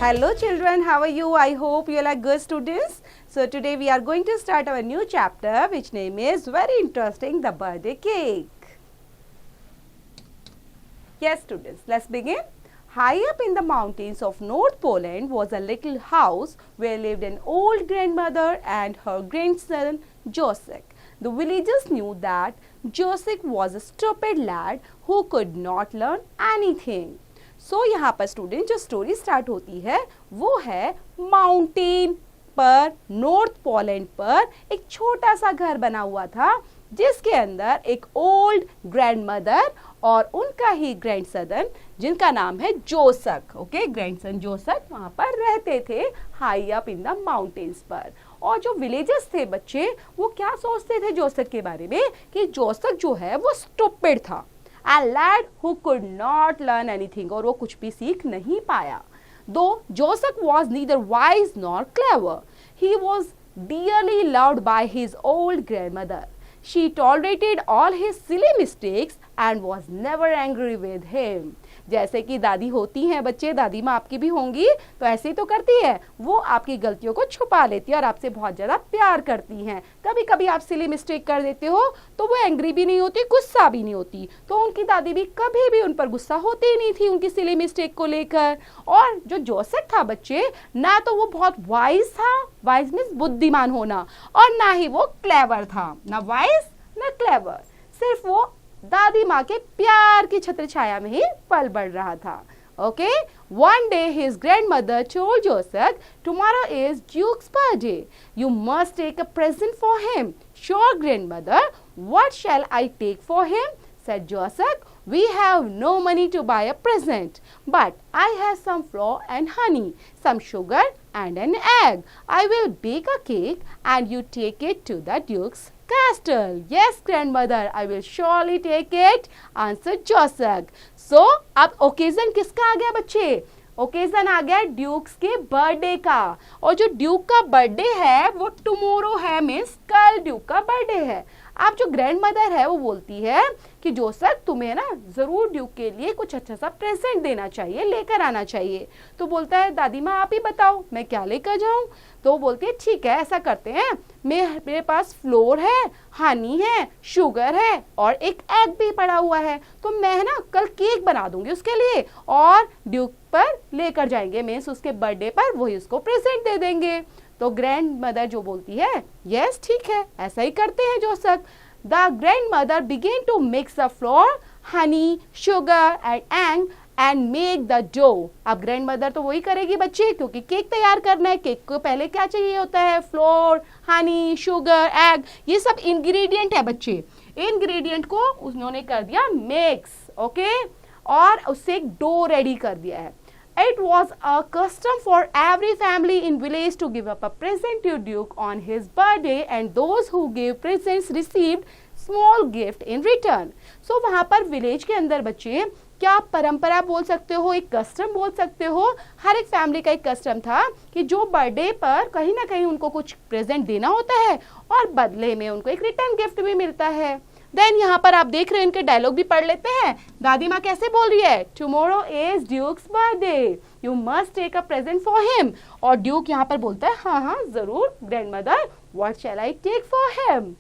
Hello children, how are you? I hope you are like good students. So today we are going to start our new chapter which name is very interesting, the birthday cake. Yes students, let's begin. High up in the mountains of North Poland was a little house where lived an old grandmother and her grandson Josek. The villagers knew that Josek was a stupid lad who could not learn anything. So यहाँ पर student जो story start होती है वो है mountain पर north Poland पर एक छोटा सा घर बना हुआ था जिसके अंदर एक ओल्ड ग्रैंडमदर और उनका ही ग्रैंडसन जिनका नाम है जोसक। ओके, ग्रैंडसन जोसक वहां पर रहते थे high up in the mountains पर। और जो विलेजर्स थे बच्चे वो क्या सोचते थे जोसक के बारे में कि जोसक जो है वो स्टूपिड था, a lad who could not learn anything, और वो कुछ भी सीख नहीं पाया। Though Joseph was neither wise nor clever, he was dearly loved by his old grandmother. She tolerated all his silly mistakes and was never angry with him. जैसे कि दादी होती हैं बच्चे, दादी माँ आपकी भी होंगी तो ऐसे ही तो करती है, वो आपकी गलतियों को छुपा लेती है और आपसे बहुत ज़्यादा प्यार करती हैं। कभी कभी आप सिली मिस्टेक कर देते हो तो वो एंग्री भी नहीं होती, गुस्सा भी नहीं होती, तो उनकी दादी भी कभी भी उन पर गुस्सा होती ही नहीं थी उनकी सिली मिस्टेक को लेकर। और जो जोसेफ था बच्चे, ना तो वो बहुत वाइज था, वाइज मीन्स बुद्धिमान होना, और ना ही वो क्लेवर था, ना वाइज ना क्लेवर, सिर्फ वो दादी माँ के प्यार की छत्र छाया में ही पल बढ़ रहा था। Okay, one day his grandmother told Joseph, tomorrow is Duke's birthday. You must take a present for him. Sure, grandmother. What shall I take for him? Said Joseph. We have no money to buy a present, but I have some flour and honey, some sugar and an egg. I will bake a cake and you take it to the Duke's castle. Yes, grandmother, I will surely take it, answered Joseph. So, अब occasion किसका आ गया बच्चे? Occasion आ गया dukes के birthday का, और जो Duke का बर्थडे है वो टुमारो है, मीन्स कल ड्यूक का बर्थडे है। अब जो ग्रैंड मदर है वो बोलती है कि जोसेफ तुम्हें ना जरूर ड्यूक के लिए कुछ अच्छा सा प्रेजेंट देना चाहिए, लेकर आना चाहिए। तो बोलता है दादी माँ आप ही बताओ मैं क्या लेकर जाऊँ? तो बोलती है ठीक है ऐसा करते हैं, मेरे पास फ्लोर है, हनी है, शुगर है और एक एग भी पड़ा हुआ है, तो मैं ना कल केक बना दूंगी उसके लिए और ड्यूक पर लेकर जाएंगे, मीन्स उसके बर्थडे पर वही उसको प्रेजेंट दे देंगे। तो ग्रैंड मदर जो बोलती है यस ठीक है ऐसा ही करते हैं Joseph. The grandmother began to mix the flour, honey, sugar and egg and make the dough. अब ग्रैंड मदर तो वही करेगी बच्चे, क्योंकि केक तैयार करना है। केक को पहले क्या चाहिए होता है? फ्लोर, हनी, शुगर, एग, ये सब इंग्रेडिएंट है बच्चे। इंग्रेडिएंट को उन्होंने कर दिया मिक्स, ओके, और उससे एक डो रेडी कर दिया है। It was a custom for every family in village to give up a present to Duke on his birthday, and those who gave presents received small gift in return. So वहाँ पर village के अंदर बच्चे क्या परंपरा बोल सकते हो, एक कस्टम बोल सकते हो, हर एक फैमिली का एक कस्टम था कि जो बर्थडे पर कहीं ना कहीं उनको कुछ प्रेजेंट देना होता है और बदले में उनको एक रिटर्न गिफ्ट भी मिलता है। देन यहाँ पर आप देख रहे हैं इनके डायलॉग भी पढ़ लेते हैं। दादी माँ कैसे बोल रही है? Tomorrow is Duke's birthday, you must take a present for him. और ड्यूक यहाँ पर बोलता है हाँ हाँ जरूर grandmother, what shall I take for him?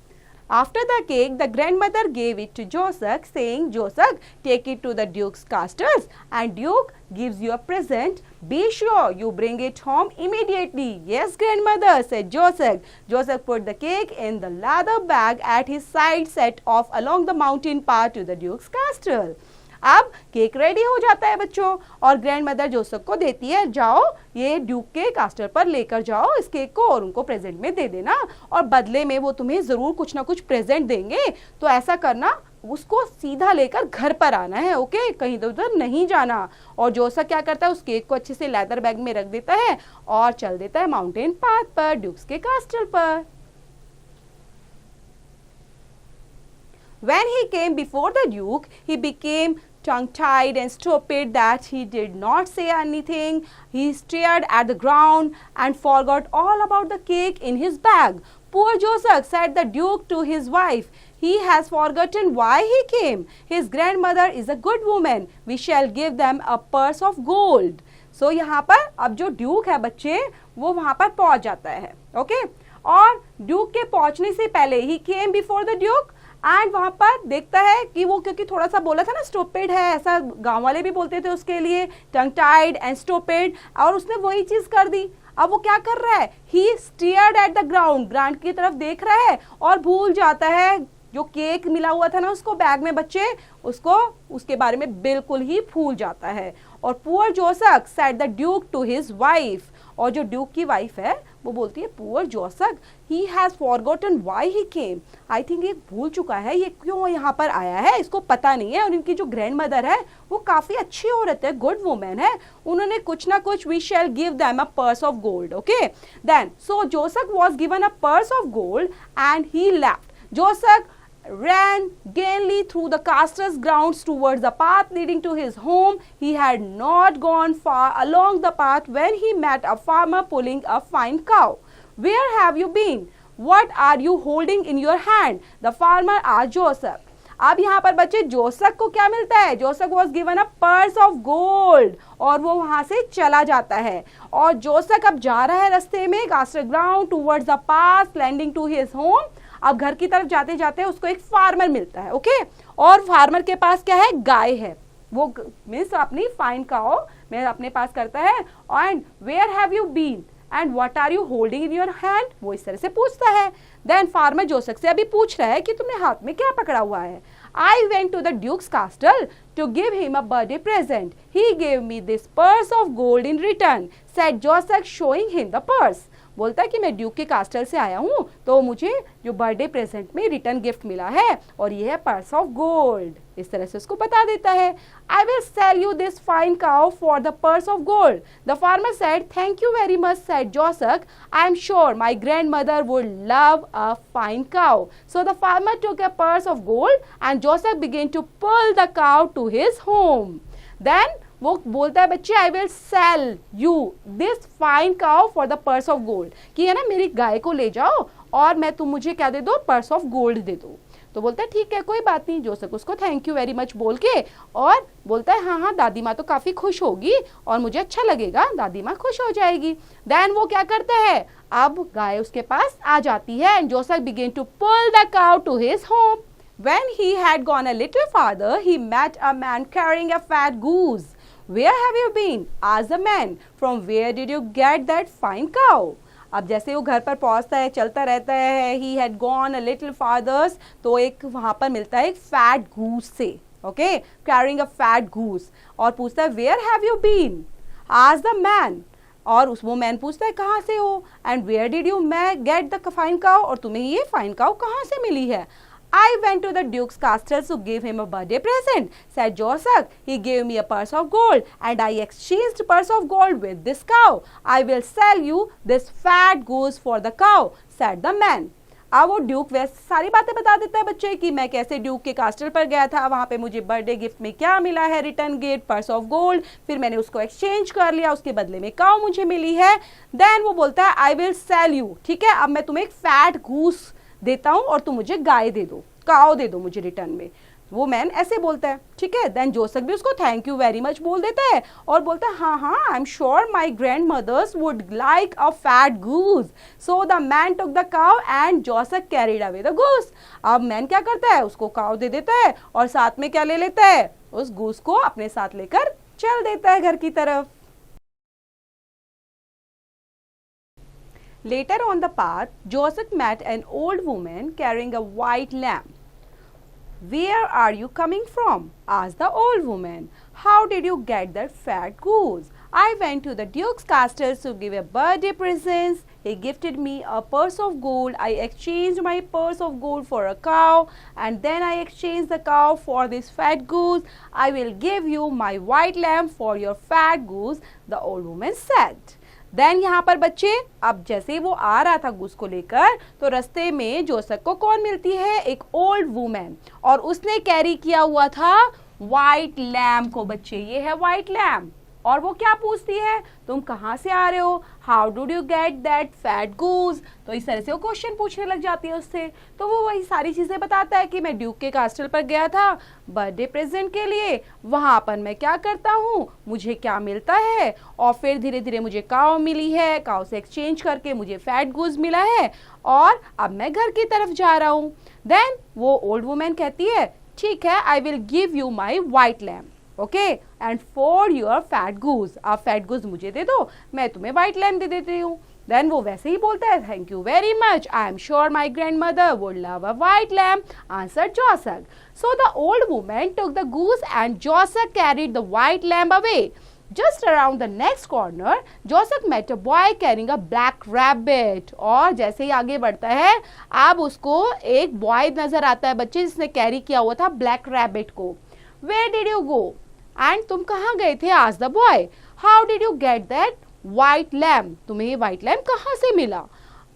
After the cake, the grandmother gave it to Joseph, saying, Joseph, take it to the Duke's castles, and Duke gives you a present. Be sure you bring it home immediately. Yes, grandmother, said Joseph. Joseph put the cake in the leather bag at his side, set off along the mountain path to the Duke's castle. अब cake ready हो जाता है बच्चों, और grand mother Joseph को देती है जाओ ये ड्यूक के कास्टल पर लेकर जाओ इस केक को और उनको प्रेजेंट में दे देना, और बदले में वो तुम्हें जरूर कुछ ना कुछ प्रेजेंट देंगे, तो ऐसा करना उसको सीधा लेकर घर पर आना है, ओके, कहीं इधर उधर नहीं जाना। और जोसेफ क्या करता है उस केक को अच्छे से लेदर बैग में रख देता है और चल देता है माउंटेन पाथ पर ड्यूक्स के कास्टल पर। When he came before the Duke, he became tongue-tied and stupid that he did not say anything. He stared at the ground and forgot all about the cake in his bag. Poor Joseph, said the Duke to his wife. He has forgotten why he came. His grandmother is a good woman. We shall give them a purse of gold. सो यहाँ पर अब जो Duke है बच्चे वो वहां पर पहुंच जाता है। ओके, और ड्यूक के पहुंचने से पहले ही came before the duke and वहां पर देखता है कि वो, क्योंकि थोड़ा सा बोला था ना स्टूपिड है, ऐसा गांव वाले भी बोलते थे उसके लिए, टंग टाइड एंड स्टूपिड, और उसने वही चीज कर दी। अब वो क्या कर रहा है, ही स्टीयर्ड एट द ग्राउंड की तरफ देख रहा है और भूल जाता है जो केक मिला हुआ था ना उसको बैग में बच्चे, उसको उसके बारे में बिल्कुल ही भूल जाता है। और poor Josak said the duke to his wife, और जो ड्यूक की वाइफ है वो बोलती है poor Josak he has forgotten why he came, I think ये भूल चुका है ये क्यों यहाँ पर आया है, इसको पता नहीं है। और इनकी जो ग्रैंड मदर है वो काफी अच्छी औरत है, गुड वुमेन है, उन्होंने कुछ ना कुछ, we shall give them a purse of gold. Okay, then so Josak was given a purse of gold and he left. Josak ran gaily through the castle's grounds towards the path leading to his home. He had not gone far along the path when he met a farmer pulling a fine cow. Where have you been? What are you holding in your hand? The farmer asked Joseph. अब यहाँ पर बच्चे जोसक को क्या मिलता है, Josak was given a purse of gold, और वो वहां से चला जाता है। और जोसक अब जा रहा है रास्ते में castle ground towards the path landing to his home. अब घर की तरफ जाते जाते उसको एक फार्मर मिलता है। ओके, और फार्मर के पास क्या है, गाय है, वो मीन्स अपनी फाइन काओ में अपने पास करता है। And where have you been and what are you holding in your hand, वो इस तरह से पूछता है। देन फार्मर जोसक से अभी पूछ रहा है कि तुमने हाथ में क्या पकड़ा हुआ है। I went to the duke's castle to give him a birthday present, he gave me this purse of gold in return, said Josak showing him the purse. बोलता है कि मैं ड्यूक के कास्टल से आया हूँ तो मुझे जो बर्थडे प्रेजेंट में रिटर्न गिफ्ट मिला है और ये है पर्स ऑफ गोल्ड, इस तरह से उसको बता देता है। I will sell you this fine cow for the purse of gold. The farmer said thank you very much, said Josak, I am sure my grandmother would love a fine cow. So the farmer took a purse of gold and Josak began to pull the cow to his home. Then वो बोलता है बच्चे I will sell you this fine cow for the purse of gold, कि है ना मेरी गाय को ले जाओ और मैं तुम मुझे क्या दे दो, पर्स ऑफ गोल्ड दे दो। तो बोलता है ठीक है कोई बात नहीं, जोसक उसको थैंक यू वेरी मच बोल के और बोलता है हाँ हाँ दादी माँ तो काफी खुश होगी और मुझे अच्छा लगेगा, दादी माँ खुश हो जाएगी। देन वो क्या करता है, अब गाय उसके पास आ जाती है and Josak began to pull the cow to his home. When he had gone a little farther, he met a man carrying a fat goose. Where have you been? asked the man. From where did you get that fine cow? अब जैसे वो घर पर पहुंचता है, चलता रहता है, he had gone a little farther, तो एक वहां पर मिलता है एक fat goose से, okay, carrying a fat goose, और पूछता है where have you been? asked the man. और वो मैन पूछता है कहाँ से हो, and where did you get the fine cow? और तुम्हें ये fine cow कहाँ से मिली है? I went to the Duke's castle to give him a birthday present, said Joseph. He gave me a purse of gold, and I exchanged purse of gold with this cow. I will sell you this fat goose for the cow, said the man. अब वो Duke वैसे सारी बातें बता देता है बच्चे कि मैं कैसे ड्यूक के कास्टल पर गया था, वहां पे मुझे बर्थडे गिफ्ट में क्या मिला है, return gift purse of gold, फिर मैंने उसको एक्सचेंज कर लिया, उसके बदले में काऊ मुझे मिली है। देन वो बोलता है आई विल सेल यू, ठीक है अब मैं तुम्हें एक फैट गूस देता हूं और तुम मुझे गाय दे दो, काऊ दे दो मुझे रिटर्न में। वो मैन ऐसे बोलता है, ठीक है। देन जोसक भी उसको थैंक यू वेरी मच बोल देता है और बोलता है हाँ हाँ I am sure my grandmother's would like a fat goose. So the man took the cow and जोसक कैरीड अवे द गूस। अब मैन क्या करता है, उसको काउ दे देता है और साथ में क्या ले लेता है, उस गूस को अपने साथ लेकर चल देता है घर की तरफ। Later on the path, Joseph met an old woman carrying a white lamb. Where are you coming from? asked the old woman. How did you get that fat goose? I went to the Duke's castle to give a birthday present. He gifted me a purse of gold. I exchanged my purse of gold for a cow, and then I exchanged the cow for this fat goose. I will give you my white lamb for your fat goose, the old woman said. Then यहाँ पर बच्चे अब जैसे वो आ रहा था goose को लेकर तो रास्ते में जोसक को कौन मिलती है, एक ओल्ड वुमेन, और उसने कैरी किया हुआ था व्हाइट लैम्ब को। बच्चे ये है व्हाइट लैम्ब, और वो क्या पूछती है, तुम कहाँ से आ रहे हो, how did you get that fat goose. तो इस तरह से वो क्वेश्चन पूछने लग जाती है उससे। तो वो वही सारी चीजें बताता है कि मैं ड्यूक के कास्टल पर गया था बर्थडे प्रेजेंट के लिए, वहां पर मैं क्या करता हूँ, मुझे क्या मिलता है, और फिर धीरे धीरे मुझे काव मिली है, काव से एक्सचेंज करके मुझे फैट गूज मिला है, और अब मैं घर की तरफ जा रहा हूँ। देन वो ओल्ड वुमेन कहती है, ठीक है, I will give you my white lamp, okay, and for your fat goose, आप फैट गूज मुझे दे दो, मैं तुम्हें व्हाइट लैम्प दे देती हूँ। देन वो वैसे ही बोलता है, thank you very much, I am sure my grandmother would love a white lamp, answer Joseph. So the old woman took the goose and Joseph carried the white lamp away. Just around the next corner, Joseph met a boy carrying a black rabbit. और जैसे ही आगे बढ़ता है, अब उसको एक boy नजर आता है बच्चे, जिसने कैरी किया हुआ था ब्लैक रैबिट को। Where did you go? And तुम कहाँ गए थे? asked the boy. How did you get that white lamp? तुम्हें ये white lamp कहाँ से मिला?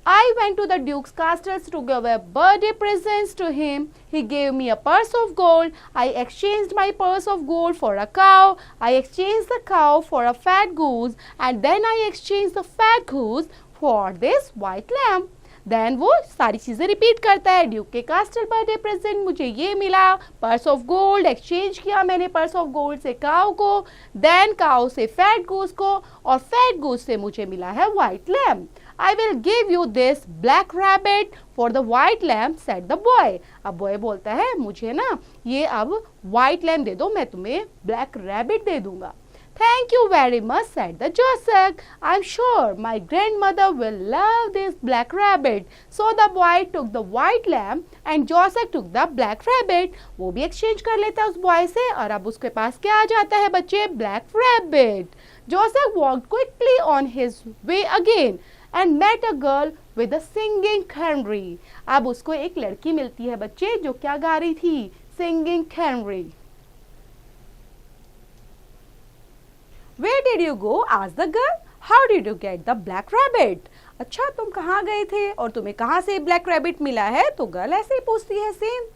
I went to the Duke's castle to give a birthday presents to him. He gave me a purse of gold. I exchanged my purse of gold for a cow. I exchanged the cow for a fat goose. And then I exchanged the fat goose for this white lamp. Then वो सारी चीजें repeat करता है, Duke के कास्टल birthday present मुझे ये मिला, purse of gold exchange किया मैंने पर्स ऑफ गोल्ड से काउ को, देन काउ से फैट गूस को, और फैट गूस से मुझे मिला है white lamp. I will give you this black rabbit for the white lamp, said the boy. अब बॉय बोलता है, मुझे ना ये अब व्हाइट लैम्प दे दो, मैं तुम्हें ब्लैक रैबिट दे दूंगा। Thank you very much, said the Joseph. I'm sure my grandmother will love this black rabbit. So the boy took the white lamp and Joseph took the black rabbit. वो भी exchange कर लेता है उस boy से, और अब उसके पास क्या आ जाता है बच्चे, black rabbit. Joseph walked quickly on his way again and met a girl with a singing canary. अब उसको एक लड़की मिलती है बच्चे, जो क्या गा रही थी, singing canary. Where did you go? asked the girl. How did you get the black rabbit? अच्छा, तुम कहाँ गए थे और तुम्हें कहाँ से ब्लैक रैबिट मिला है? तो गर्ल ऐसे ही पूछती है same.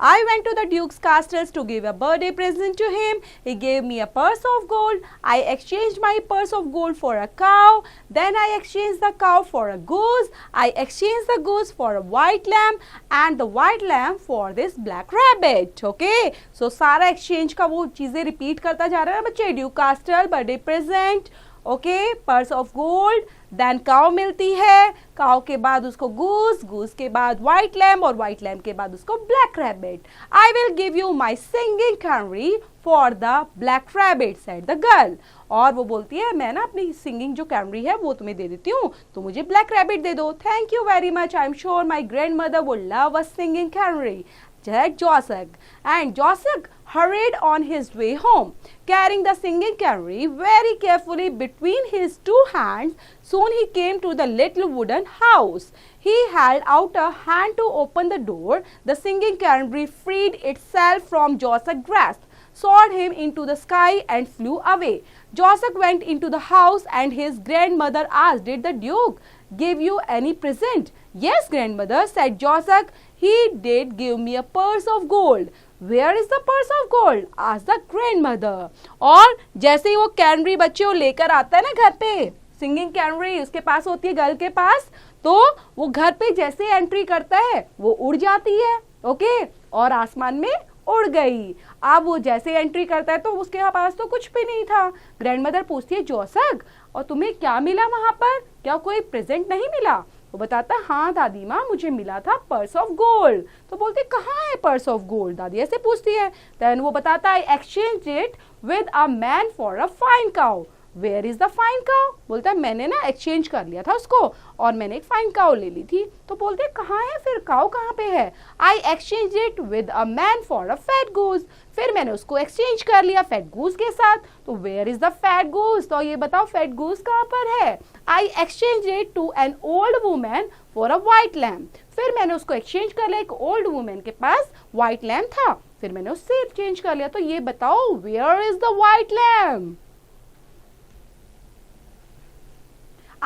I went to the Duke's castle to give a birthday present to him. He gave me a purse of gold. I exchanged my purse of gold for a cow. Then I exchanged the cow for a goose. I exchanged the goose for a white lamb and the white lamb for this black rabbit. Okay? So सारा exchange का वो चीजें repeat करता जा रहा है बच्चे। Duke castle birthday present. Okay, purse of gold, then cow मिलती है, काउ के बाद उसको गूस, गूस के बाद व्हाइट लैम्प, और व्हाइट लैम्प के बाद उसको black rabbit. I will give you my singing canary for the black rabbit, said the girl. और वो बोलती है, मैं ना अपनी सिंगिंग जो कैनरी है वो तुम्हें दे देती हूँ, तो मुझे ब्लैक रैबिट दे दो। Thank you very much, I am sure my grandmother would love a singing canary, said Joseph. And Joseph hurried on his way home, carrying the singing canary very carefully between his two hands. Soon he came to the little wooden house. He held out a hand to open the door. The singing canary freed itself from Joseph's grasp, soared him into the sky and flew away. Joseph went into the house and his grandmother asked, did the Duke give you any present? Yes, grandmother, said Joseph. He did give me a purse of gold. Where is the purse of gold? asked the grandmother. और जैसे ही वो canary बच्चे वो लेकर आता है ना घर पे, सिंगिंग कैनरी उसके पास होती है गर्ल के पास, तो वो घर पे जैसे एंट्री करता है वो उड़ जाती है, ओके, और आसमान में उड़ गई। अब वो जैसे एंट्री करता है तो उसके पास तो कुछ भी नहीं था। ग्रैंडमदर पूछती है, जोसेफ, और तुम्हें क्या मिला वहां पर, क्या कोई प्रेजेंट नहीं मिला? वो बताता है, हाँ दादी माँ, मुझे मिला था पर्स ऑफ गोल्ड। तो बोलते, कहाँ है पर्स ऑफ गोल्ड? दादी ऐसे पूछती है। देन वो बताता है, I exchange it with a man for a fine cow. Where is the fine cow? बोलता है, मैंने ना एक्सचेंज कर लिया था उसको और मैंने एक फाइन काउ ले ली थी। तो बोलते, कहाँ है फिर, काउ कहाँ पे है? I exchange it with a man for a fat goose. फिर मैंने उसको एक्सचेंज कर लिया फैट गूज के साथ। तो where is the fat goose? तो ये बताओ फैट गूज कहाँ पर है? I exchange it to an old woman for a white lamp. फिर मैंने उसको एक्सचेंज कर लिया, एक ओल्ड वुमन के पास व्हाइट लैम्प था, फिर मैंने उससे एक्सचेंज कर लिया। तो ये बताओ, where is the white lamp?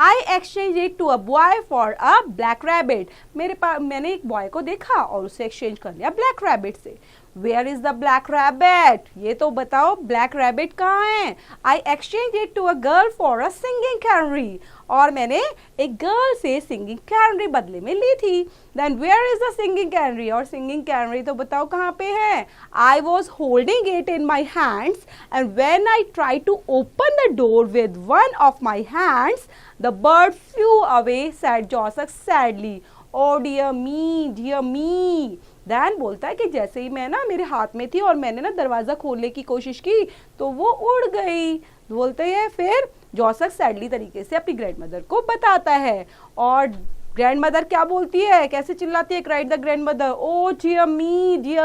I exchange it to a boy for a black rabbit. मैंने एक बॉय को देखा और उसे एक्सचेंज कर लिया ब्लैक रैबिट से। Where is the black rabbit, ये तो बताओ ब्लैक रैबिट कहाँ है। I exchange it to a girl for a singing canary, और मैंने एक गर्ल से सिंगिंग कैनरी बदले में ली थी। Then where is the singing canary, और सिंगिंग कैनरी तो बताओ कहाँ पे है। I was holding it in my hands and when I try to open the door with one of my hands the bird flew away, said Joseph sadly. Oh dear me. Then बोलता है कि जैसे ही मैं ना मेरे हाथ में थी और मैंने ना दरवाजा खोलने की कोशिश की तो वो उड़ गई। बोलते हैं फिर जोसेफ सैडली तरीके से अपनी ग्रैंडमदर को बताता है, और ग्रैंडमदर क्या बोलती है, कैसे चिल्लाती है, cried the grandmother, oh dear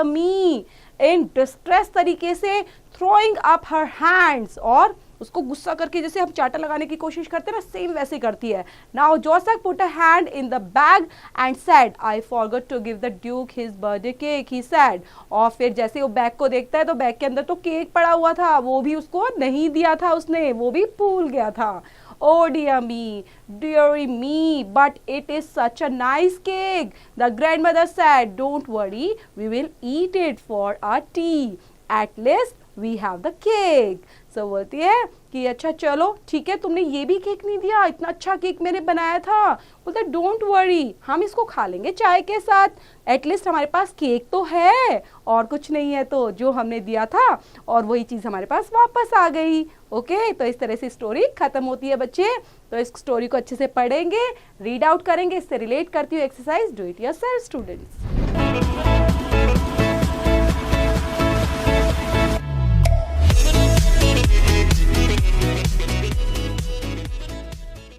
me in distress तरीके से, थ्रोइंग अप हर हैंड्स, और उसको गुस्सा करके जैसे हम चाटा लगाने की कोशिश करते हैं ना, सेम वैसे करती है। Now Joseph put a hand in the bag and said I forgot to give the Duke his birthday cake, he said. और फिर जैसे वो बैग को देखता है तो बैग के अंदर तो केक पड़ा हुआ था, वो भी उसको नहीं दिया था उसने, वो भी भूल गया था। Oh dearie me, but it is such a nice cake. The grandmother said, don't worry, we will eat it for our tea. At least we have the cake. So बोलती है कि अच्छा चलो ठीक है, तुमने ये भी केक नहीं दिया, इतना अच्छा केक मैंने बनाया था। बोलता है डोंट वरी, हम इसको खा लेंगे चाय के साथ, एटलीस्ट हमारे पास केक तो है, और कुछ नहीं है तो जो हमने दिया था और वही चीज़ हमारे पास वापस आ गई। ओके, तो इस तरह से स्टोरी खत्म होती है बच्चे। तो इस स्टोरी को अच्छे से पढ़ेंगे, रीड आउट करेंगे, इससे रिलेट करती हुई exercise do it yourself students.